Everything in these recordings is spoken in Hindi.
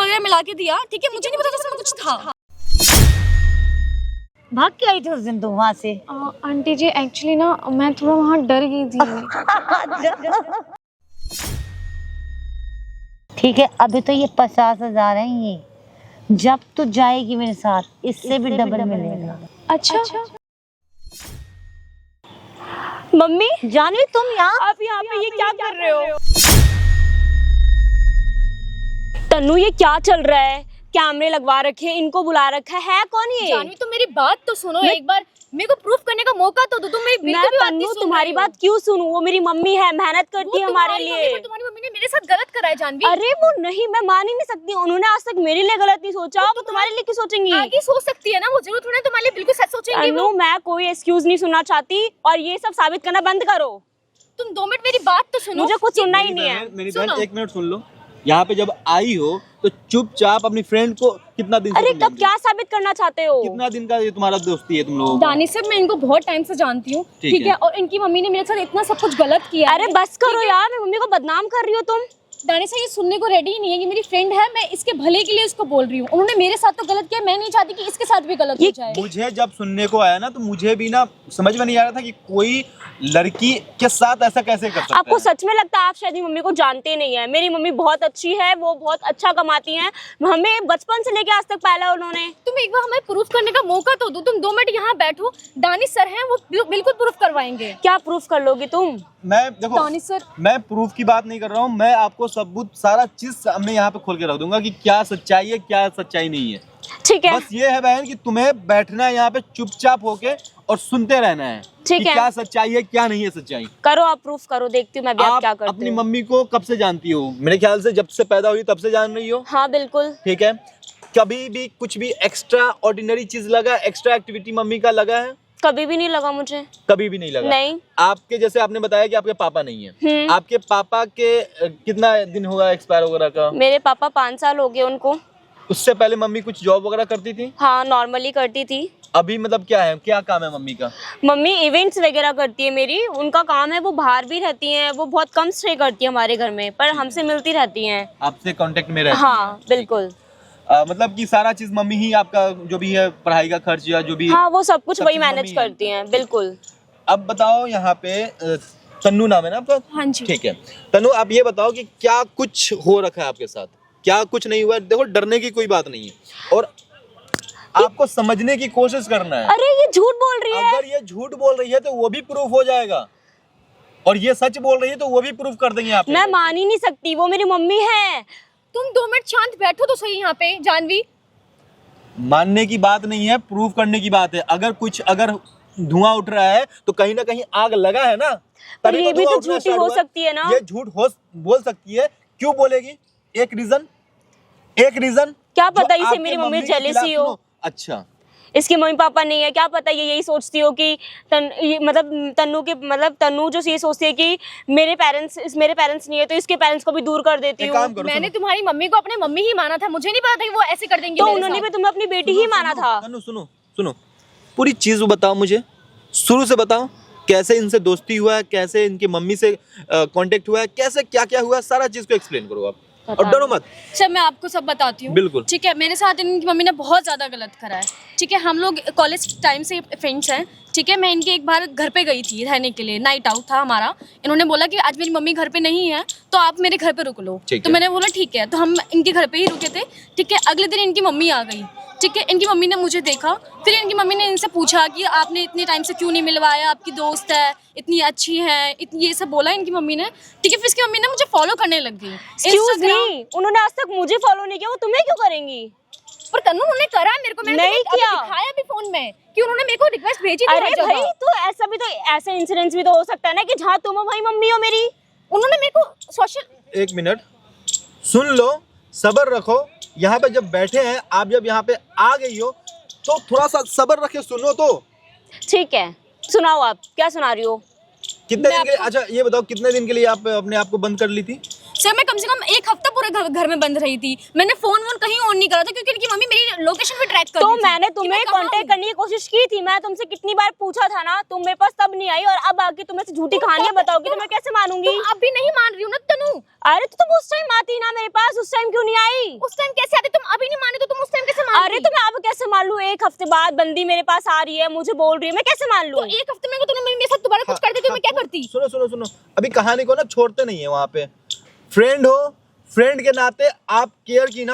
वगैरह मिला के दिया, ठीक है, मुझे नहीं पता था उसमें कुछ था। भाग के आई थी उस दिन तुम वहाँ से? आंटी जी एक्चुअली ना मैं थोड़ा वहाँ डर गई थी। ठीक है, अभी तो ये 50,000 है, ये जब तू जाएगी मेरे साथ इससे भी डबल मिलेगा। अच्छा मम्मी जानवी तुम यहाँ आप यहाँ पे ये क्या कर रहे हो? तन्नू ये क्या चल रहा है? कैमरे लगवा रखे, इनको बुला रखा है कौन ये? जानवी तो मेरी बात तो सुनो एक बार, मेरे को प्रूफ करने का मौका तो दो। तुम मेरी बिल्कुल भी बात नहीं सुन तुम्हारी बात क्यों सुनूं? वो मेरी मम्मी है, मेहनत करती है हमारे लिए। तुम्हारी मम्मी ने मेरे साथ गलत करा है जानवी। अरे वो नहीं, मैं मान ही नहीं सकती, उन्होंने आज तक मेरे लिए गलत नहीं सोचा, वो तुम्हारे लिए क्यों सोचेंगी? आगे सोच सकती है ना वो, जरूर थोड़ा तुम्हारे लिए बिल्कुल सच सोचेंगी वो। मैं कोई एक्सक्यूज नहीं सुनना चाहती और ये सब साबित करना बंद करो। तुम 2 मिनट मेरी बात तो सुनो। मुझे कुछ सुनना ही नहीं है। मेरी बहन 1 मिनट सुन लो। यहाँ पे जब आई हो तो चुपचाप अपनी फ्रेंड को कितना दिन से अरे तुम कब जानती क्या साबित करना चाहते हो? हो? कितना दिन का ये तुम्हारा दोस्ती है तुम लोगों का? दानिश सर मैं इनको बहुत टाइम से जानती हूँ, ठीक है, और इनकी मम्मी ने मेरे साथ इतना सब कुछ गलत किया है। अरे बस करो यार, मेरी मम्मी को बदनाम कर रही हो तुम। दानिश सर ये सुनने को रेडी ही नहीं है कि मेरी फ्रेंड है, मैं इसके भले के लिए उसको बोल रही हूँ। उन्होंने मेरे साथ तो गलत किया, मैं नहीं चाहती कि इसके साथ भी गलत हो जाए। मुझे जब सुनने को आया ना तो मुझे भी ना समझ में नहीं आ रहा था कि कोई लड़की के साथ ऐसा कैसे कर सकता आपको है। सच में लगता है आप शायद मम्मी को जानते नहीं है? मेरी मम्मी बहुत अच्छी है, वो बहुत अच्छा कमाती हैं, हमें बचपन से लेके आज तक पाला उन्होंने। तुम एक बार हमें प्रूफ करने का मौका तो दो। तुम 2 मिनट यहाँ बैठो, दानिश सर हैं वो बिल्कुल प्रूफ करवाएंगे। क्या प्रूफ कर लोगी तुम? मैं देखो दानिश सर मैं प्रूफ की बात नहीं कर रहा हूँ, मैं आपको सबूत सारा चीज मैं यहाँ पे खोल के रख दूंगा कि क्या सच्चाई है क्या सच्चाई नहीं है। ठीक है, बस ये है बहन कि तुम्हें बैठना है यहाँ पे चुपचाप होके और सुनते रहना है ठीक कि है। क्या सच्चाई है क्या नहीं है सच्चाई। करो आप प्रूफ करो, देखती हूँ मैं भी आप क्या आप करते अपनी हो। मम्मी को कब से जानती हो? मेरे ख्याल से जब से पैदा हुई तब से जान रही हो। हाँ बिल्कुल। ठीक है, कभी भी कुछ भी एक्स्ट्रा ऑर्डिनरी चीज लगा, एक्स्ट्रा एक्टिविटी मम्मी का लगा है? कभी भी नहीं लगा मुझे। कभी भी नहीं लगा? नहीं। आपके जैसे आपने बताया कि आपके पापा नहीं है, आपके पापा के कितना दिन होगा एक्सपायर वगैरह का? मेरे पापा 5 साल हो गए उनको। उससे पहले मम्मी कुछ जॉब वगैरह करती थी? हाँ नॉर्मली करती थी। अभी मतलब क्या है, क्या काम है मम्मी का? मम्मी इवेंट्स वगैरह करती है मेरी, उनका काम है, वो बाहर भी रहती हैं, वो बहुत कम स्टे करती है हमारे घर में, पर हमसे मिलती रहती हैं। आपसे कांटेक्ट में रहती हाँ बिल्कुल। मतलब कि सारा चीज मम्मी ही आपका जो भी है पढ़ाई का खर्च या जो भी हाँ वो सब कुछ सब वही चीज़ मैनेज मम्मी है। करती हैं बिल्कुल। अब बताओ यहाँ पे तन्नू नाम है ना आपका? हाँ जी। ठीक है तन्नू, आप ये बताओ कि क्या कुछ हो रखा है आपके साथ? क्या कुछ नहीं हुआ है? देखो डरने की कोई बात नहीं है और आपको समझने की कोशिश करना है। अरे ये झूठ बोल रही है। अगर ये झूठ बोल रही है तो वो भी प्रूफ हो जाएगा और ये सच बोल रही है तो वो भी प्रूफ कर देंगे आप। मैं मान ही नहीं सकती, वो मेरी मम्मी है। तुम 2 मिनट शांत बैठो तो सही यहाँ पे जानवी। मानने की बात नहीं है, प्रूफ करने की बात है। अगर धुआं उठ रहा है तो कहीं ना कहीं आग लगा है ना, पर तभी ये भी धुआं तो उठना झूठी स्टार्ट हो हुआ है। सकती है ना। ये झूठ हो बोल सकती है, क्यों बोलेगी? एक रीजन क्या पता इसे मेरी मम्मी के जेलसी खिलाफ हो। सुनो। अच्छा इसके मम्मी पापा नहीं है, क्या पता ये यही सोचती हो कि तन्नू जो ये सोचती है कि मेरे पेरेंट्स नहीं है तो इसके पेरेंट्स को भी दूर कर देती एक हूँ। काम करो, मैंने तुम्हारी मम्मी को अपने मम्मी ही माना था, मुझे नहीं पता था कि वो ऐसे कर देंगी तो मेरे उन्होंने साथ। भी तुम्हें अपनी बेटी ही माना था। तन्नू सुनो पूरी चीज बताओ मुझे, शुरू से बताओ कैसे इनसे दोस्ती हुआ है, कैसे इनकी मम्मी से कांटेक्ट हुआ है, कैसे क्या क्या हुआ है, सारा चीज को एक्सप्लेन करो आप और डरो मत। अच्छा मैं आपको सब बताती हूँ बिल्कुल। ठीक है। मेरे साथ इनकी मम्मी ने बहुत ज़्यादा गलत करा है, ठीक है। हम लोग कॉलेज टाइम से फ्रेंड्स हैं, ठीक है। मैं इनके एक बार घर पे गई थी रहने के लिए, नाइट आउट था हमारा। इन्होंने बोला कि आज मेरी मम्मी घर पे नहीं है तो आप मेरे घर पे रुक लो, तो मैंने बोला ठीक है। तो हम इनके घर पे ही रुके थे, ठीक है। अगले दिन इनकी मम्मी आ गई, ठीक है। इनकी मम्मी ने मुझे देखा, फिर इनकी मम्मी ने इनसे पूछा कि आपने इतने टाइम से क्यों नहीं मिलवाया, आपकी दोस्त है इतनी अच्छी है, ये सब बोला इनकी मम्मी ने, ठीक है। फिर इसकी मम्मी ने मुझे फॉलो करने लग गई। एक्सक्यूज मी, उन्होंने आज तक मुझे फॉलो नहीं किया, वो तुम्हें क्यों करेंगी? पर तन्नू उन्होंने करा है मेरे को, मैंने नहीं तुम्हें किया। अभी दिखाया भी फोन में कि उन्होंने मेरे को रिक्वेस्ट भेजी थी। अरे हर जगह। भाई तो ऐसा इंसिडेंस भी तो हो सकता है ना कि जहाँ तुम हो वही मम्मी हो मेरी। उन्होंने मेरे को सोशल। एक मिनट सुन लो, सब्र रखो। यहाँ पे जब बैठे हैं आप, जब यहाँ पे आ गई हो तो थोड़ा सा सब्र रखे, सुनो तो। ठीक है सुनाओ, आप क्या सुना रही हो? कितने दिन के लिए? अच्छा ये बताओ कितने दिन के लिए आप अपने आप को बंद कर ली थी? सर मैं कम से कम 1 हफ्ता पूरे घर में बंद रही थी। मैंने फोन कहीं ऑन नहीं करा था क्योंकि इनकी मम्मी मेरी लोकेशन भी ट्रैक कर तो रही थी मैंने कि तुम्हें मैं कहाँ कांटेक्ट हूँ। करने की कोशिश की थी, मैं तुमसे कितनी बार पूछा था ना, तुम मेरे पास तब नहीं आई, और अब आके तुम ऐसी झूठी कहानियां बताओगी तो मैं कैसे मानूंगी? तुम अब भी नहीं मान रही हो ना तनु। अरे तो तुम उस टाइम आती ना मेरे पास, उस टाइम क्यों नहीं आई? उस टाइम कैसे आती? तुम अभी नहीं माने तो तुम उस टाइम कैसे मान अरे रही? तो मैं अब कैसे मान लूं? 1 हफ्ते बाद बंदी मेरे पास आ रही है, मुझे बोल रही है, मैं कैसे मान लूं? तो 1 हफ्ते में तुमने मेरे साथ दोबारा कुछ कर दी तो मैं क्या करती? सुनो सुनो सुनो, अभी कहानी को ना छोड़ते नहीं है वहाँ पे। फ्रेंड हो, फ्रेंड के नाते आप केयर की ना,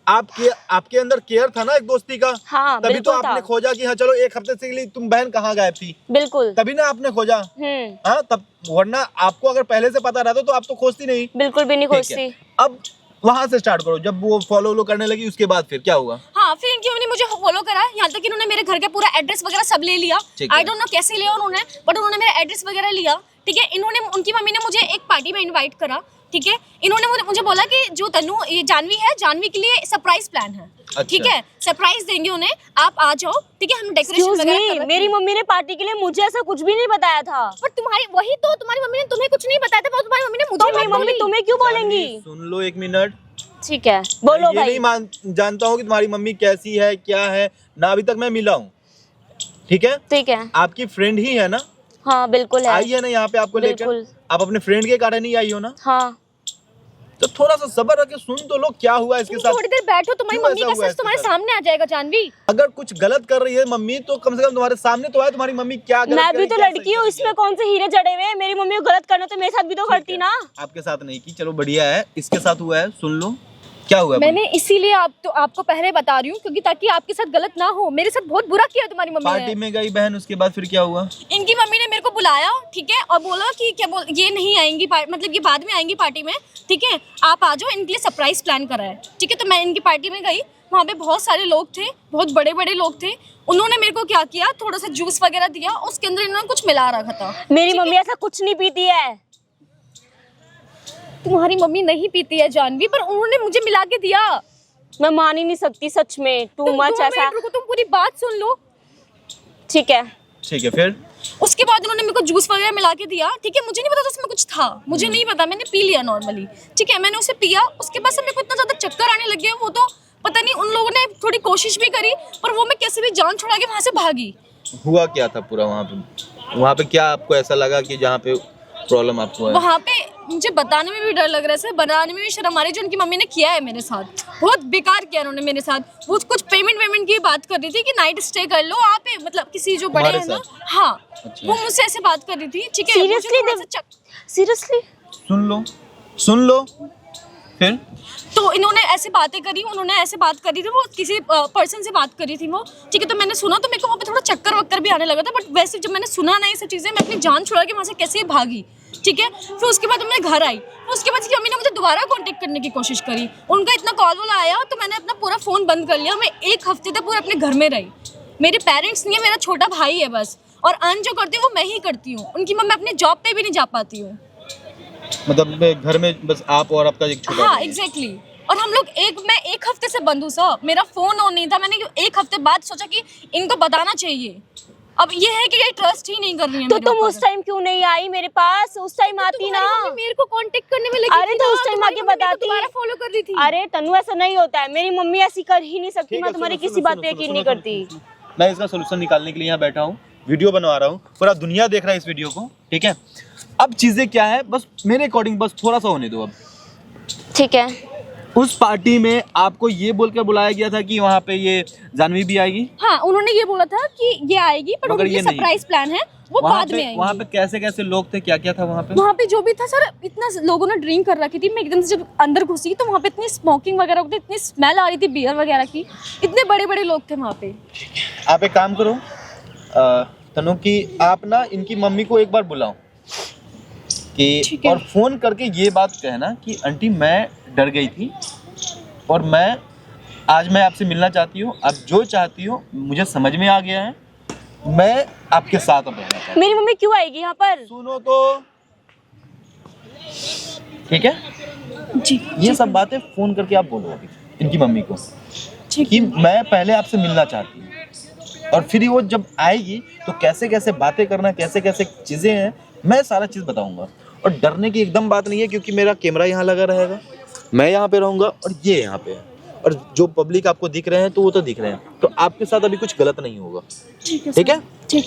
आपके अंदर केयर था ना एक दोस्ती का। हाँ, तभी तो बिल्कुल आपने था। खोजा कि हाँ चलो 1 हफ्ते से के लिए तुम बहन कहाँ गायब थी, बिल्कुल। तभी ना आपने खोजा। हाँ तब, वरना आपको अगर पहले से पता रहता तो आप तो खोजती नहीं। बिल्कुल भी नहीं ठीक है। खोजती। अब वहां से स्टार्ट करो, जब वो फॉलो करने लगी उसके बाद फिर क्या हुआ? हाँ, फिर इनकी मम्मी ने मुझे फॉलो करा, यहाँ तक कि इन्होंने मेरे घर का पूरा एड्रेस वगैरह सब ले लिया। ठीक है। आई डोंट नो कैसे लिया उन्होंने, बट उन्होंने मेरा एड्रेस वगैरह लिया। ठीक है, उनकी मम्मी ने मुझे एक पार्टी में इनवाइट करा। ठीक है, इन्होंने मुझे बोला कि जो तनु ये जानवी है, जानवी के लिए सरप्राइज प्लान है। अच्छा। ठीक है, सरप्राइज देंगे उन्हें, आप आ जाओ। ठीक है, हम डेकोरेशन Excuse वगैरह me, कर रहे मेरी थे। मम्मी ने पार्टी के लिए मुझे ऐसा कुछ भी नहीं बताया था। पर तुम्हारी मम्मी ने तुम्हें कुछ नहीं बताया था, पर तुम्हारी मम्मी ने मुझे तो मेरी मम्मी तुम्हें क्यों बोलेंगी? सुन लो 1 मिनट। ठीक है, बोलो ये भाई। नहीं जानता हूँ कि तुम्हारी मम्मी कैसी है क्या है ना, अभी तक मैं मिला हूँ। ठीक है, ठीक है। आपकी फ्रेंड ही है ना? हाँ बिल्कुल है। आई है ना यहाँ पे आपको लेकर? बिल्कुल। आप अपने फ्रेंड के कारण ही आई हो ना? हाँ। तो थोड़ा सा सब्र रख के सुन तो लो क्या हुआ इसके साथ। थोड़ी देर बैठो, तुम्हारी क्यों मम्मी ऐसा का हुआ सच इसके तुम्हारे साथ? सामने आ जाएगा जानवी। अगर कुछ गलत कर रही है मम्मी तो कम से कम तुम्हारे सामने तो आए तुम्हारी मम्मी क्या गलत मैं कर भी रही तो है, क्या लड़की सही हूँ, कर रही इसमें है। कौन से हीरे जड़े हुए हैं? मेरी मम्मी को गलत करना तो मेरे साथ भी तो करती ना। आपके साथ नहीं की, चलो बढ़िया है। इसके साथ हुआ है, सुन लो क्या हुआ। मैंने इसीलिए आपको पहले बता रही हूँ क्योंकि ताकि आपके साथ गलत ना हो। मेरे साथ बहुत बुरा किया तुम्हारी मम्मी पार्टी ने। में गई बहन, उसके बाद फिर क्या हुआ? इनकी मम्मी ने मेरे को बुलाया, ठीक है, और बोला कि ये नहीं आएंगी, मतलब ये बाद में आएंगी पार्टी में। ठीक है, आप आ जाओ, इनके लिए सरप्राइज प्लान करा है। ठीक है, तो मैं इनकी पार्टी में गई, वहाँ पे बहुत सारे लोग थे, बहुत बड़े बड़े लोग थे। उन्होंने मेरे को क्या किया, थोड़ा सा जूस वगैरह दिया, उसके अंदर इन्होंने कुछ मिला रखा था। मेरी मम्मी ऐसा कुछ नहीं पीती है। तुम्हारी मम्मी नहीं पीती है जानवी, पर उन्होंने मुझे मिला के दिया। मैं मान ही नहीं सकती सच में, टू तुम मच 2 ऐसा। मिनट रुको, तुम पूरी बात सुन लो। ठीक है। ठीक है, फिर उसके बाद उन्होंने मेरे को जूस वगैरह मिला के दिया। ठीक है, मुझे नहीं पता था उसमें कुछ था, मुझे नहीं पता, मैंने पी लिया नॉर्मली। ठीक है, मैंने उसे पिया, उसके बाद से मेरे को इतना ज्यादा चक्कर आने लगे, वो तो पता नहीं उन लोगों ने थोड़ी कोशिश भी करी, पर वो मैं कैसे भी जान छुड़ा के वहां से भागी। हुआ क्या था पूरा वहाँ पे? वहाँ पे क्या आपको ऐसा लगा कि जहाँ पे प्रॉब्लम आपको है? वहाँ पे मुझे बताने में भी डर लग रहा है, बनाने में भी शर्म आ रही है। जो उनकी मम्मी ने किया है मेरे साथ, बहुत बेकार किया उन्होंने मेरे साथ। वो कुछ पेमेंट की बात कर रही थी कि नाइट स्टे कर लो आप, मतलब किसी जो बड़े हैं ना, हाँ, अच्छा। वो मुझसे ऐसे बात कर रही थी। ठीक है, सीरियसली सुन लो फिर। तो इन्होंने ऐसे बातें करी, वो किसी पर्सन से बात करी थी वो। ठीक है, तो मैंने सुना, तो मेरे को वहाँ पे थोड़ा चक्कर वक्कर भी आने लगा था, बट वैसे जब मैंने सुना ना ये सब चीज़ें, मैं अपनी जान छुड़ा के वहाँ से कैसे भागी। ठीक है, फिर उसके बाद मैं घर आई, फिर उसके बाद मम्मी ने मुझे दोबारा कांटेक्ट करने की कोशिश करी। उनका इतना कॉल वॉल आया तो मैंने अपना पूरा फ़ोन बंद कर लिया। मैं 1 हफ्ते तक पूरा अपने घर में रही। मेरे पेरेंट्स नहीं है, मेरा छोटा भाई है बस, और अर्न जो करती हूँ वो मैं ही करती हूँ। उनकी मम्मी अपने जॉब पे भी नहीं जा पाती हूँ। मतलब घर में बस आप और आपका एक छोटा हाँ भाई है। एग्जैक्टली। और हम लोग मैं 1 हफ्ते से बंद हूँ सर, मेरा फोन ऑन नहीं था। मैंने 1 हफ्ते बाद सोचा कि इनको बताना चाहिए। अब ये है कि ये ट्रस्ट ही नहीं कर रही है तो मेरे तुम ऊपर। उस टाइम क्यों नहीं आई मेरे पास? उस टाइम आती ना। तुम्हारी मम्मी मेरे को कांटेक्ट करने में लगी अरे थी तो ना, उस टाइम तुम्हारी आके मम्मी मेरे को बताती। दोबारा फॉलो कर रही थी। अरे तनु, ऐसा नहीं होता है, मेरी मम्मी ऐसी कर ही नहीं सकती। ठीक मैं है, तुम्हारी सुनो, किसी सुनो, बात पे सुनो, यकीन सुनो, नहीं सुनो, करती। सुनो, सुनो। मैं इसका सोल्यूशन निकालने के लिए यहाँ बैठा हूँ, वीडियो बनवा रहा हूँ, पूरा दुनिया देख रहा है इस वीडियो को। ठीक है, अब चीजें क्या है, बस मेरे अकॉर्डिंग बस थोड़ा सा होने दो। अब ठीक है। उस पार्टी में आपको ये बोलकर बुलाया गया था कि वहाँ पे ये जानवी भी आएगी? हाँ, उन्होंने ये बोला था कि ये आएगी, पर मगर उनकी ये नहीं। सरप्राइज प्लान है, वो बाद में आएंगी। वहाँ पे कैसे कैसे लोग थे, क्या क्या था वहाँ पे? वहाँ पे जो भी था सर, इतना लोगों ने ड्रिंक कर रखी थी। मैं एकदम से जब अंदर घुसी तो वहाँ पे इतनी स्मोकिंग वगैरह होती, इतनी स्मेल आ रही थी बियर वगैरह की। इतने बड़े बड़े लोग थे वहाँ पे। आप एक काम करो तनु, की आप ना इनकी मम्मी को एक बार बुलाओ कि, और फोन करके ये बात कहना कि आंटी मैं डर गई थी और मैं आपसे मिलना चाहती हूँ। आप जो चाहती हो मुझे समझ में आ गया है, मैं आपके साथ अब रहना चाहती हूँ। मेरी मम्मी क्यों आएगी यहाँ पर? सुनो तो, ठीक है जी, ये सब बातें फोन करके आप बोलो अभी इनकी मम्मी को कि मैं पहले आपसे मिलना चाहती हूँ, और फिर वो जब आएगी तो कैसे कैसे बातें करना, कैसे कैसे चीजें हैं, मैं सारा चीज बताऊंगा। और डरने की एकदम बात नहीं है, क्योंकि मेरा कैमरा यहाँ लगा रहेगा, मैं यहाँ पे रहूँगा और ये यहाँ पे है, और जो पब्लिक आपको दिख रहे हैं तो वो तो दिख रहे हैं, तो आपके साथ अभी कुछ गलत नहीं होगा। ठीक है,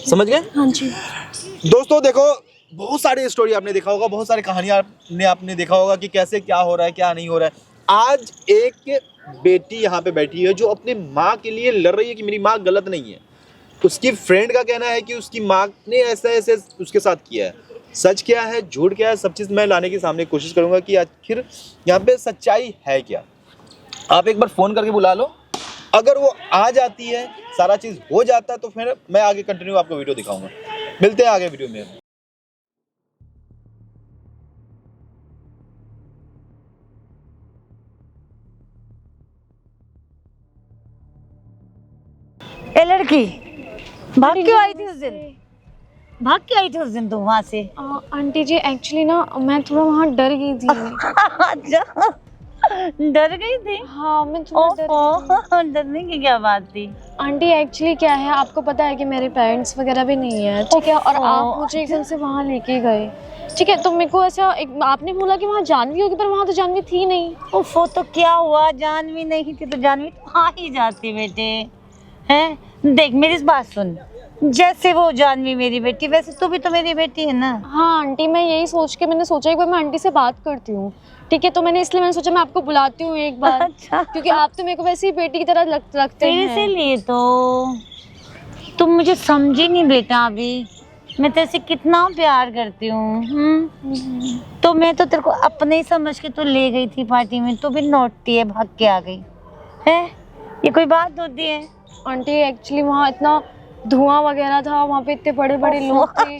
समझ गए? हाँ जी। दोस्तों देखो, बहुत सारी स्टोरी आपने देखा होगा, बहुत सारी कहानियां आपने देखा होगा कि कैसे क्या हो रहा है, क्या नहीं हो रहा है। आज एक बेटी यहाँ पे बैठी है जो अपनी माँ के लिए लड़ रही है कि मेरी माँ गलत नहीं है। उसकी फ्रेंड का कहना है कि उसकी माँ ने ऐसा ऐसे उसके साथ किया है। सच क्या है, झूठ क्या है, सब चीज़ मैं लाने की सामने कोशिश करूँगा कि आखिर यहाँ पे सच्चाई है क्या। आप एक बार फ़ोन करके बुला लो, अगर वो आ जाती है, सारा चीज़ हो जाता है, तो फिर मैं आगे कंटिन्यू आपको वीडियो दिखाऊंगा। मिलते हैं आगे वीडियो में। ए लड़की, भाग क्यों आई थी उस दिन? भाग क्यों आई थी उस दिन तुम वहाँ से? आंटी जी एक्चुअली ना मैं थोड़ा वहाँ डर गई थी। अच्छा, डर गई थी? हाँ मैं थोड़ा डरने की क्या बात थी? आंटी एक्चुअली क्या है, आपको पता है कि मेरे पेरेंट्स वगैरह भी नहीं है, ठीक है, और आप मुझे एकदम से वहाँ लेके गए, ठीक है, तो मेरे को ऐसा आपने बोला कि वहाँ जानवी होगी, पर वहाँ तो जानवी थी नहीं। वो तो क्या हुआ, जानवी नहीं थी तो जानवी तो आ ही जाती बेटे, हैं? देख मेरी बात सुन, जैसे वो जानवी मेरी बेटी वैसे तू भी तो मेरी बेटी है ना। हाँ आंटी, मैं यही सोच के मैंने सोचा एक बार मैं आंटी से बात करती हूँ, ठीक है, तो मैंने सोचा मैं आपको बुलाती हूँ एक बार। अच्छा। क्योंकि आप तो मेरे को वैसे ही बेटी की तरह लगते हैं। इसीलिए तो तुम मुझे समझी नहीं बेटा, अभी मैं तेरे से कितना प्यार करती हूँ। तो मैं तो तेरे को अपने ही समझ के तो ले गई थी पार्टी में, तो भी नौटी है, भाग के आ गई है, ये कोई बात होती है? आंटी एक्चुअली वहाँ इतना धुआं वगैरह था, वहाँ पे इतने बड़े बड़े लोग थे,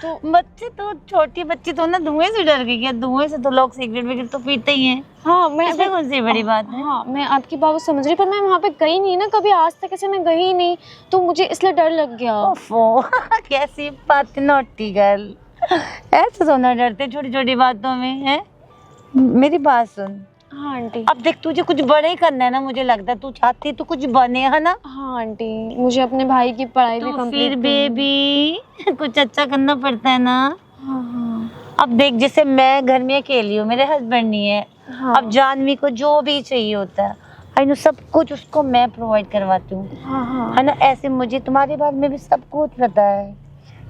तो बच्चे तो छोटी बच्ची तो ना धुएं से डर गई क्या? धुएं से तो लोग सिगरेट विगरेट तो पीते ही हैं। हाँ मैं इसमें कौन सी बड़ी बात है? हाँ मैं आपकी बात समझ रही, पर मैं वहाँ पे गई नहीं ना कभी, आज तक ऐसे मैं गई नहीं, तो मुझे इसलिए डर लग गया। ओफो, कैसी बात, नॉटी गर्ल, ऐसे सोना डरते छोटी छोटी बातों में है। मेरी बात सुन। हाँ आंटी। अब देख तुझे कुछ बड़ा ही करना है ना, मुझे लगता है तू चाहती तू कुछ बने, है ना? हाँ आंटी, मुझे अपने भाई की पढ़ाई भी तो कंप्लीट फिर बेबी कुछ अच्छा करना पड़ता है ना। हाँ हाँ अब देख जैसे मैं घर में अकेली हूँ, मेरे हस्बैंड नहीं है। हाँ। अब जानवी को जो भी चाहिए होता है, आई नो सब कुछ उसको मैं प्रोवाइड करवाती हूँ, हाँ हाँ है ना। ऐसे मुझे तुम्हारे बारे में भी सब कुछ पता है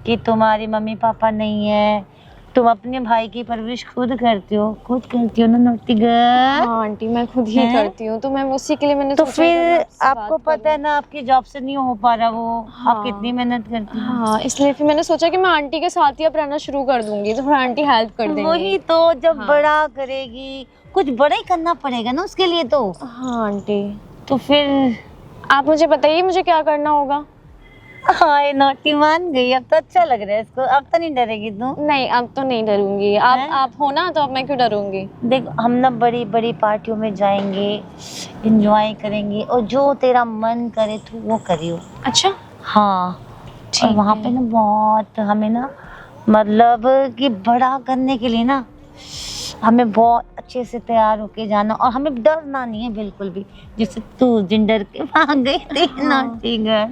कि तुम्हारे मम्मी पापा नहीं है, तुम अपने भाई की परवरिश खुद करती हो ना नोटी गर्ल। हाँ आंटी, मैं खुद ही करती हूँ, तो मैं उसी के लिए मैंने तो सोचा फिर आपको पता है ना आपकी जॉब से नहीं हो पा रहा वो, हाँ। आप कितनी मेहनत करती हैं। हाँ, इसलिए फिर मैंने सोचा कि मैं आंटी के साथ ही अब रहना शुरू कर दूंगी, तो फिर आंटी हेल्प कर देंगी। वही तो, जब हाँ। बड़ा करेगी कुछ बड़ा ही करना पड़ेगा ना उसके लिए तो। हाँ आंटी, तो फिर आप मुझे बताइए मुझे क्या करना होगा। हाँ ये नोटी मान गई, अब तो अच्छा लग रहा है इसको, अब तो नहीं डरेगी तू? नहीं अब तो नहीं डरूंगी, आप हो ना, तो अब मैं क्यों डरूंगी। देख हम ना बड़ी बड़ी पार्टियों में जाएंगे, एंजॉय करेंगे, और जो तेरा मन करे तू वो करियो। अच्छा हाँ, और वहाँ पे ना बहुत हमें ना मतलब कि बड़ा करने के लिए ना हमें बहुत अच्छे से तैयार होके जाना, और हमें डरना नहीं है बिल्कुल भी, जैसे तू उस दिन डर के भाग गई थी ना। ठीक है,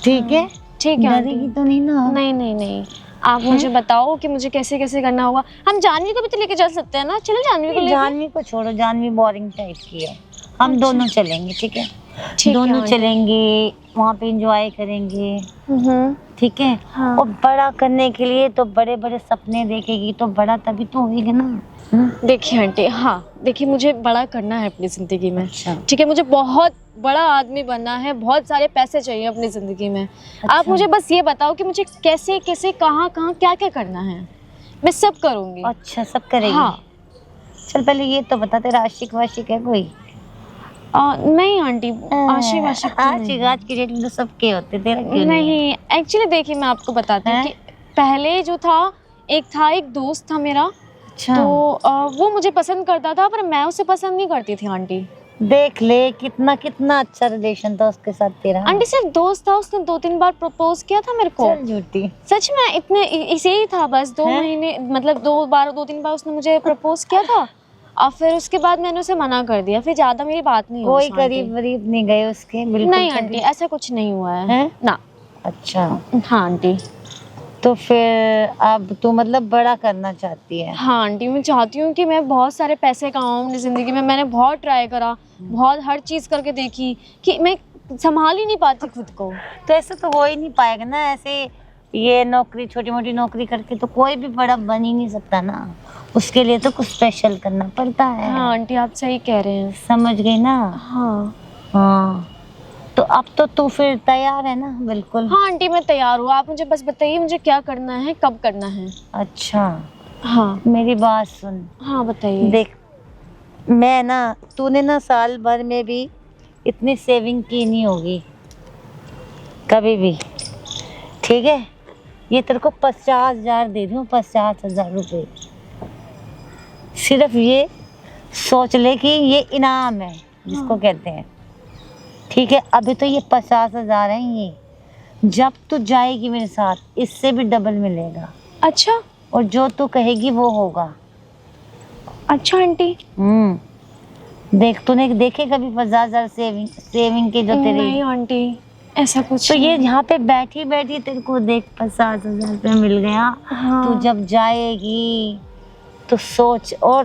ठीक है, ठीक है आंटी। डरेगी तो नहीं ना? नहीं नहीं नहीं, आप मुझे बताओ कि मुझे कैसे कैसे करना होगा। हम जानवी को भी तो लेके चल सकते हैं ना, चलो जानवी को लेके। जानवी को छोड़ो, जानवी बोरिंग टाइप की है, हम दोनों चलेंगे। ठीक है, ठीक है दोनों आंटी। चलेंगे, वहाँ पे एंजॉय करेंगे। ठीक है। हाँ। और बड़ा करने के लिए तो बड़े बड़े सपने देखेगी तो बड़ा तभी तो होगी ना। देखिए आंटी, हाँ देखिए, मुझे बड़ा करना है अपनी ज़िंदगी में। अच्छा। ठीक है, मुझे बहुत बड़ा आदमी बनना है, बहुत सारे पैसे चाहिए अपनी ज़िंदगी में। आप मुझे बस ये बताओ कि मुझे कैसे कैसे कहाँ कहाँ क्या क्या करना है, मैं सब करूँगी। अच्छा, सब करेगी? हाँ। चल पहले ये तो बता, तेरा आशिक वाशिक है कोई? नहीं आंटी, आशिक वाशिक तो नहीं। आशिक आज की डेट में तो सबके होते, तेरा क्यों नहीं? नहीं, एक्चुअली देखिए मैं आपको बताती हूँ कि पहले जो था एक दोस्त था मेरा। अच्छा। तो वो मुझे पसंद करता था, पर मैं उसे पसंद नहीं करती थी आंटी। देख ले कितना कितना अच्छा रिलेशन था उसके साथ तेरा। आंटी सिर्फ दोस्त था, उसने 2-3 बार प्रपोज किया था मेरे को। चल झूठी। सच में, इतने इसे ही था बस 2 महीने, मतलब 2-3 बार उसने मुझे प्रपोज किया था, और फिर उसके बाद मैंने उसे मना कर दिया, फिर ज्यादा मेरी बात नहीं हुई। कोई करीब वरीब नहीं गए उसके? बिल्कुल नहीं आंटी, ऐसा कुछ नहीं हुआ है हैं? ना। अच्छा। हाँ आंटी। तो फिर अब तू मतलब बड़ा करना चाहती है? हाँ आंटी, मैं चाहती हूँ कि मैं बहुत सारे पैसे कमाऊँ अपनी ज़िंदगी में। मैंने बहुत ट्राई करा, बहुत हर चीज़ करके देखी कि मैं संभाल ही नहीं पाती खुद को। तो ऐसे तो हो ही नहीं पाएगा ना, ऐसे ये नौकरी, छोटी मोटी नौकरी करके तो कोई भी बड़ा बन ही नहीं सकता ना। उसके लिए तो कुछ स्पेशल करना पड़ता है। हाँ आंटी, आप सही कह रहे हैं। समझ गई ना? हाँ हाँ, तो अब तो तू फिर तैयार है ना? बिल्कुल। हाँ आंटी, मैं तैयार हूँ। आप मुझे बस बताइए मुझे क्या करना है, कब करना है। अच्छा, हाँ मेरी बात सुन। हाँ बताइए। देख, मैं ना, तूने ना साल भर में भी इतनी सेविंग की नहीं होगी कभी भी, ठीक है? ये तेरे को 50,000 दे दूँ, 50,000 रुपये। सिर्फ ये सोच ले कि ये इनाम है जिसको कहते हैं, ठीक है? अभी तो ये 50,000 है, ये जब तू जाएगी मेरे साथ इससे भी डबल मिलेगा। अच्छा और जो तू कहेगी वो होगा। अच्छा आंटी। देख, तूने देखे कभी 50,000 सेविंग के जो तेरे? नहीं आंटी, ऐसा कुछ तो ये नहीं। यहाँ पे बैठी बैठी तेरे को देख 50,000 रुपये मिल गया। हाँ। तू जब जाएगी तो सोच, और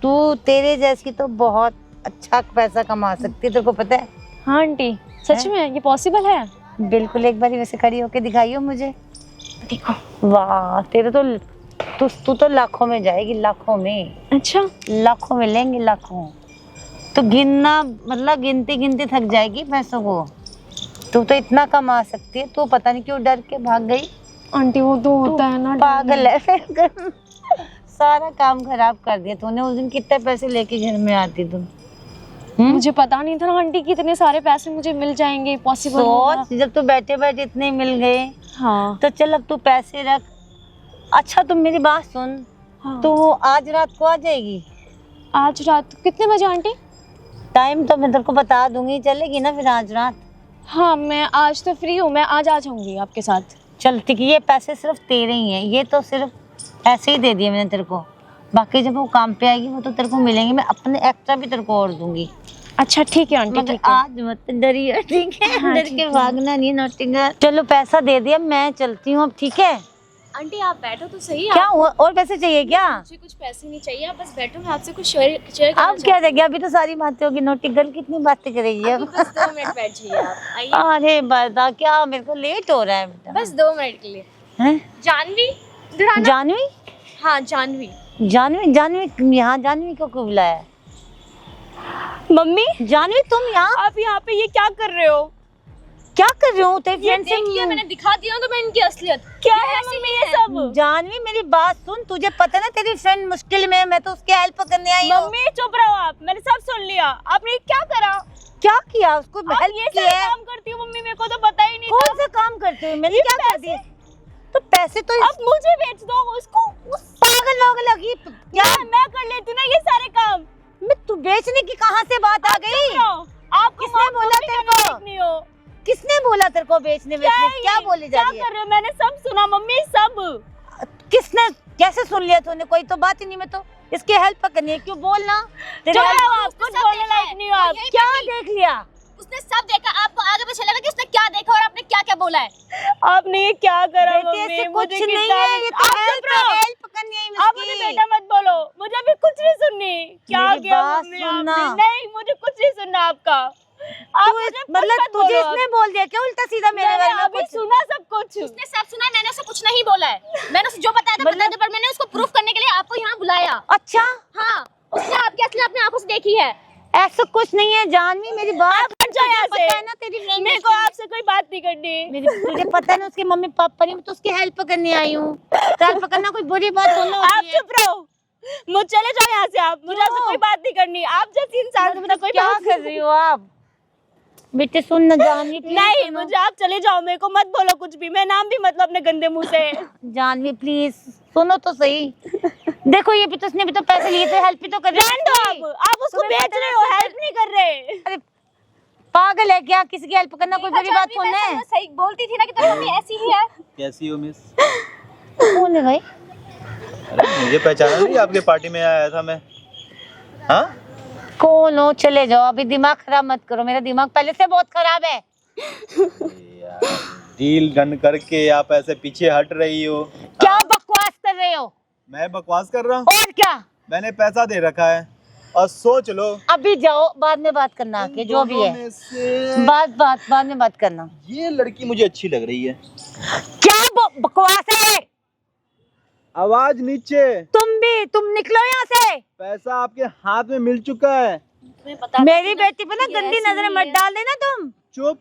तू तेरे जैसी तो बहुत अच्छा पैसा कमा सकती है, तेरे को पता है? हाँ आंटी, सच में ये पॉसिबल है? बिल्कुल, एक बार वैसे खड़ी होके दिखाइयो मुझे। देखो, वाह, तेरे तो तू तो लाखों में जाएगी, लाखों में। अच्छा, लाखों मिलेंगे, लाखों। तो गिनना मतलब गिनती गिनती थक जाएगी पैसों को। तू तो इतना कमा सकती है, तू पता नहीं क्यों डर के भाग गई। आंटी वो तो होता है ना, पागल है। सारा काम खराब कर दिया तूने। उस दिन कितने पैसे लेके घर में आती तुम? मुझे पता नहीं था ना आंटी कि इतने सारे पैसे मुझे मिल जाएंगे, पॉसिबल होगा। सोच, जब तू बैठे बैठे इतने मिल गए। हाँ तो चल अब तू पैसे रख। अच्छा, तुम मेरी बात सुन। हाँ। तू आज रात को आ जाएगी? आज रात कितने बजे आंटी? टाइम तो मैं तेरे को बता दूंगी, चलेगी ना फिर आज रात? हाँ, मैं आज तो फ्री हूँ, मैं आज आ जाऊंगी आपके साथ। चल ठीक है, ये पैसे सिर्फ तेरे ही हैं, ये तो सिर्फ ऐसे ही दे दिए मैंने तेरे को। बाकी जब वो काम पे आएगी वो तो तेरे को मिलेंगे, मैं अपने एक्स्ट्रा भी तेरे को और दूंगी। अच्छा ठीक है आंटी, मगर ठीक है। आज मत डरिए, ठीक है? हाँ, डर ठीक के है। भागना नहीं, नोटिंग। चलो पैसा दे दिया, मैं चलती हूँ अब, ठीक है? आंटी आप बैठो तो सही। क्या हुआ, और पैसे चाहिए क्या? मुझे कुछ पैसे नहीं चाहिए, आप बस बैठो, मैं आपसे कुछ शेयर अब क्या रह गया? अभी तो सारी बातें होगी। नोटिंग गर्ल कितनी बातें करेगी अब? बस 2 मिनट बैठ जाइए आप, आइए। अरे बता, क्या मेरे को लेट हो रहा है बेटा? बस 2 मिनट के लिए। हैं? जानवी, इधर आना। जानवी? हाँ जानवी। जानवी? जानवी यहाँ जानवी को क्यों बुलाया? मम्मी, जानवी तुम यहाँ आप यहाँ पे ये क्या कर रहे हो? क्या कर रहे हो? तेरे ये फ्रेंड देख लिया मैंने, दिखा दिया तो मैं इनकी असलियत। क्या है मम्मी ये सब? जानवी मेरी बात सुन, तुझे पता ना तेरी फ्रेंड मुश्किल में है, मैं तो उसकी हेल्प करने आई हूँ। मम्मी चुप रहो आप, मैंने सब सुन लिया। आपने ये क्या करा? क्या किया? उसको आप हेल्प ये किया सब है? काम करती हो मम्मी, मेरे को तो पता ही नहीं कौन था। सा काम करते हो? मैंने ये क्या कर दिया? तो पैसे तो अब मुझे बेच दो उसको। पागल वागल लगी क्या? मैं कर लेती हूँ ना ये सारे काम। मैं तू बेचने की कहाँ से बात आ गई? आपको किसने बोला तेरे को? नहीं हो किसने बोला तेरे को बेचने बेचने? क्या बोली जा क्या रही कर रहे हो? मैंने सब सुना मम्मी, सब। है? किसने, कैसे सुन लिया तूने? कोई तो बात ही नहीं। मैं तो इसकी हेल्प करनी है, क्यों बोलना? तेरे चलो help- आप कुछ बोलने लायक नहीं हो आप। क्या देख लिया? उसने सब देखा, आपको आगे पीछे लगा कि उसने क्या देखा और आपने क्या क्या बोला है। आपने ये क्या करा बेटे मम्मी? ऐसे मुझे कुछ नहीं कितना है, ये तो आप चुप रहो। हेल्प करनी है आप मुझे इसकी। बेटा मत बोलो, मुझे अभी कुछ नहीं सुननी। क्या मेरी किया बात मम्मी सुनना। आपने? नहीं, मुझे कुछ नहीं सुनना आपका। आप मुझे कुछ मतलब मत तुझे बोलो अब। इसने बोल दिया क्या उल्टा सीधा मेरे मैंने बारे में? अभी कुछ सुना सब कुछ। उसने सब सुना है, मैंने उसे कुछ नहीं बोला है। मैंने उसे जो बताया था बता दिया, पर मैंने उसको प्रूफ करने के लिए आपको यहाँ बुलाया। अच्छा, हाँ, उसने आपकी असली अपनी आंखों से देखी है। ऐसा कुछ नहीं है जानवी, मेरी बात हट जाओ यहाँ पता से। है ना तेरी friend मेरे को आपसे कोई बात नहीं करनी। तुझे पता है ना उसके मम्मी पापा नहीं, मैं तो उसकी हेल्प करने आई हूँ। हेल्प करना कोई बुरी बात थोड़ी ना आप होती है। चुप रहो, मुझे चले जाओ यहाँ से। आप मुझे आपसे कोई बात नहीं करनी। आप जैसी इंसान से मुझे कोई क्या बात कर रही हो आप? बेटे सुन ना जानवी, प्लीज नहीं, सुनो। मुझे आप चले जाओ, मेरे को मत बोलो कुछ भी। मैं नाम भी मतलब अपने गंदे मुंह से। जानवी प्लीज सुनो तो सही। देखो ये भी तो, उसने भी तो पैसे लिए थे, हेल्प भी तो कर रही रहने दो आप उसको तुम्हें बेच पता रहे है हो, उसको हेल्प नहीं कर रहे। अरे पागल है क्या? किसी की हेल्प करना कोई बुरी बात थोड़ी ना है। सही बोलती थी ना कि तेरी मम्मी ऐसी ही है। कैसी हो मिस? कौन है भाई? अरे मुझे पहचाना नहीं, आपके पार्टी में आया था मैं। हाँ, कौन हो? चले जाओ, अभी दिमाग खराब मत करो। मेरा दिमाग पहले से बहुत खराब है। यार डील डन करके आप ऐसे पीछे हट रही हो। क्या बकवास कर रहे हो? मैं बकवास कर रहा हूँ? और क्या? मैंने पैसा दे रखा है और सोच लो। अभी जाओ, बाद में बात करना आके, जो भी है में से बाद में बात करना। ये लड़की मुझे अच्छी लग रही है। क्या बकवास है? आवाज नीचे। तुम निकलो यहाँ से। पैसा आपके हाथ में मिल चुका है। मेरी बेटी पे ना गंदी नजरें मत डाल देना तुम। चुप।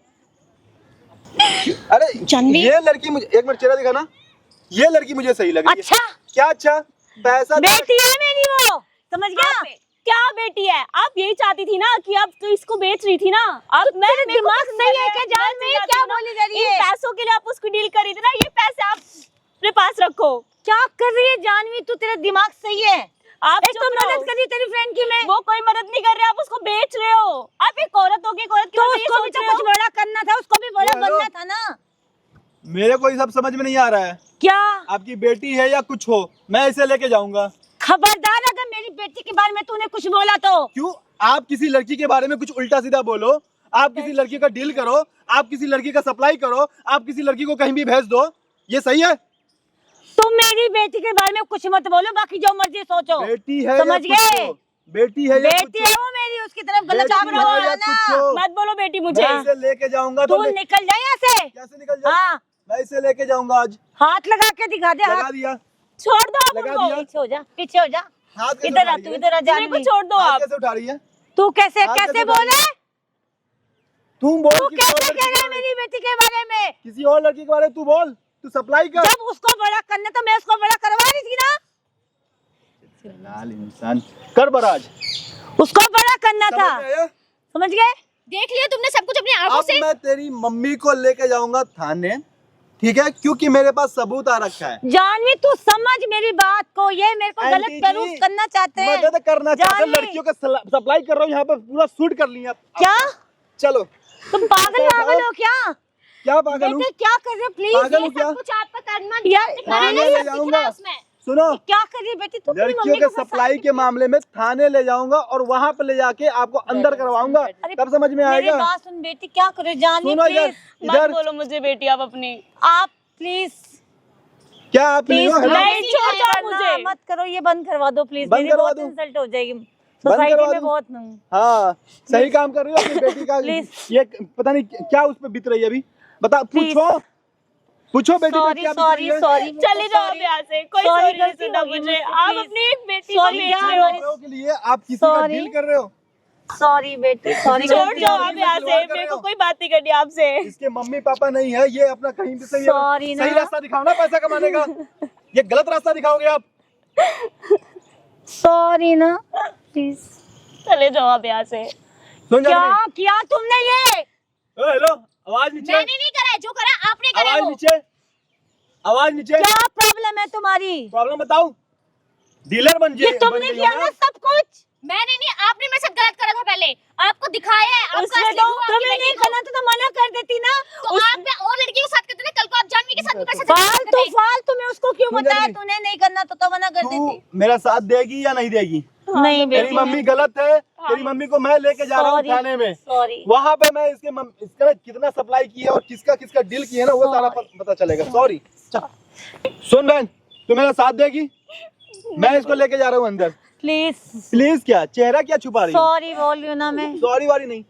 अरे ये लड़की मुझे, एक मिनट चेहरा दिखाना। ये लड़की मुझे सही लग रही है। अच्छा क्या? अच्छा पैसा बेटी है मेरी वो, समझ गया? क्या बेटी है? आप यही चाहती थी ना कि आप तो इसको बेच रही थी ना। अब मैं दिमाग सही है क्या? जान में क्या बोली जा रही है? इन पैसों के लिए आप उसको डील कर रही थी ना, ये पैसे आप अपने पास रखो। क्या कर रही है जानवी? तू, तेरा दिमाग सही है? आप एक तो मदद कर रही तेरी फ्रेंड की मैं। वो कोई मदद नहीं कर रहे, आप उसको बेच रहे हो। आप एक औरत हो के एक औरत तो उसको भी तो कुछ बड़ा करना था, उसको भी बड़ा बनना था ना। मेरे को ये सब समझ में नहीं आ रहा है। क्या आपकी बेटी है या कुछ हो, मैं इसे लेके जाऊंगा। खबरदार, अगर मेरी बेटी के बारे में तूने कुछ बोला तो। क्यों? आप किसी लड़की के बारे में कुछ उल्टा सीधा बोलो, आप किसी लड़की का डील करो, आप किसी लड़की का सप्लाई करो, आप किसी लड़की को कहीं भी भेज दो, ये सही है? तुम मेरी बेटी के बारे में कुछ मत बोलो, बाकी जो मर्जी सोचो। बेटी है समझ गए? बेटी है या बेटी है वो मेरी, उसकी तरफ गलत बेटी आप है या ना। कुछ हो। मत बोलो बेटी मुझे। मैं इसे लेके जाऊंगा तू निकल जा यहाँ से। कैसे निकल जाऊँ? हाँ, मैं इसे लेके जाऊंगा आज। हाथ लगा के दिखा दे। लगा हाथ दिया। छोड़ दो आप लगा उनको। दिया। पीछे हो जा, पीछे हो जा। हाथ कैसे इधर उठा आ, रही तू है? इधर आ। मेरे को छोड़ दो हाथ आप। कैसे उठा रही है? तू कैसे हाथ कैसे कैसे बोले? तुम बोल। तू किसी और कैसे लड़की कह रहा है के बारे- मेरी बेटी के बारे में? किसी और लड़की के बारे में तू बोल, तू सप्लाई कर। जब उसको बड़ा करना तो मैं उसको बड़ा करवा रही थी ना। लाल इंसान कर बराज। उसको बड़ा करना था, समझ में आया? समझ गए? देख लिया तुमने सब कुछ अपनी आंखों अब से। मैं तेरी मम्मी को लेके जाऊंगा थाने, ठीक है? क्योंकि मेरे पास सबूत आ रखा है। जानवी, तू समझ मेरी बात को, ये मेरे को गलत आंटी प्रूफ जी, करना चाहते हैं। मदद करना चाहते हैं, जानवी। लड़कियों का सप्लाई कर रहा हूँ यहाँ पे, पूरा शूट कर लिया। क्या चलो। तुम पागल पागल हो क्या? क्या पागल हूँ? बेटे क्या कर रहे हो? प्लीज पागल हूँ क्या? कुछ आपका करना यार, थाने ले जाऊंगा। सुनो, क्या कर रही है बेटी? तू अपनी लड़कियों मम्मी के को फंसा सप्लाई रही के मामले में थाने ले जाऊंगा और वहाँ पे ले जाके आपको अंदर करवाऊंगा, अरे, तब समझ में मेरी आएगा। बात सुन बेटी, क्या कर रहे हो? जानवी सुनो इधर, प्लीज, मत इधर बोलो मुझे बेटी आप अपनी। आप प्लीज क्या आप प्लीज नहीं हो? नहीं, छोड़ दो मुझे। मत करो, ये बंद करवा दो प्लीज। बंद मेरी करवा बहुत दूं? इंसल्ट हो जाएगी करवा सोसाइटी में दूं? बहुत। हाँ, सही काम कर रही हो अपनी बेटी का। Please. ये पता नहीं क्या उस पे बीत रही है अभी, बता। Please. पूछो बेटी पे सॉरी क्या बीत सॉरी रही है? सॉरी, चले जाओ आप यहाँ से, कोई Sorry, सॉरी नहीं गलती सुनना हो गई मुझे। मुझसे, आप please. अपनी एक बेटी को Sorry, बेच क्या रहे हो। हो? के लिए आप किसी का Sorry. डील कर रहे हो। सॉरी बेटी, सॉरी। छोड़ जाओ आप गलती यहाँ खिलवाड़ से, कर मेरे रहे को हो। कोई बात नहीं करनी आपसे। इसके मम्मी पापा नहीं है, ये अपना कहीं भी सही Sorry ना। सही रास्ता दिखाओ ना पैसा कमाने का। ये गलत रास्ता दिखाओगे आप। सॉरी ना, प्लीज। चले जाओ आप यहाँ से। सुन जा क्या किया तुमने ये? हेलो, आवाज नीचे, मैंने नहीं करा है, जो करा आपने करा आवाज वो। नीचे, आवाज नीचे। क्या प्रॉब्लम है तुम्हारी? प्रॉब्लम बताओ। डीलर बन ये जाइए। तुमने किया ना सब कुछ। मैंने नहीं, आपने मेरे साथ गलत करा था पहले। आपको दिखाया है, आपका उसने असली तो रूप आपकी तुम्हें बेटी नहीं को। करना तो मना कर देती ना। तो आप मैं और लड़की के साथ करते थे, कल को आप जानवी के साथ भी कर सकते फालतू थे। फालतू में उसको क्यों सुन बताया? जानवी। तूने नहीं करना तो मना कर तू देती। मेरा साथ देगी या नहीं देगी? नहीं तेरी बेटी, मम्मी गलत है, तेरी मम्मी को मैं लेके जा रहा हूँ Sorry. थाने में। सॉरी। वहाँ पे मैं इसका कितना सप्लाई की है और किसका किसका डील की है ना, वो सारा पता चलेगा। सॉरी। सुन बहन, तू मेरा साथ देगी? मैं इसको लेके जा रहा हूँ अंदर। प्लीज। प्लीज क्या, चेहरा क्या छुपा रही है? सॉरी बोल रही हूँ ना मैं। सॉरी वारी नहीं।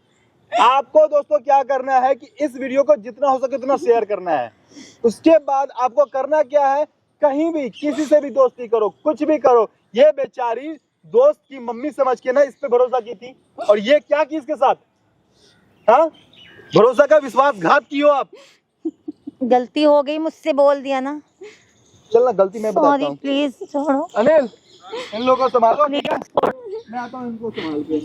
आपको दोस्तों क्या करना है कि इस वीडियो को जितना हो सके उतना शेयर करना है। उसके बाद आपको करना क्या है, कहीं भी किसी से भी दोस्ती करो, कुछ भी करो। ये बेचारी दोस्त की मम्मी समझ के ना इस पे भरोसा की थी, और ये क्या की इसके साथ। हाँ, भरोसा का विश्वासघात की हो आप। गलती हो गई मुझसे, बोल दिया ना। चलना, गलती मैं बताता सॉरी हूँ। प्लीज छोड़ो। अनिल, इन लोगों को संभालो, ठीक है? मैं आता हूँ इनको संभाल के।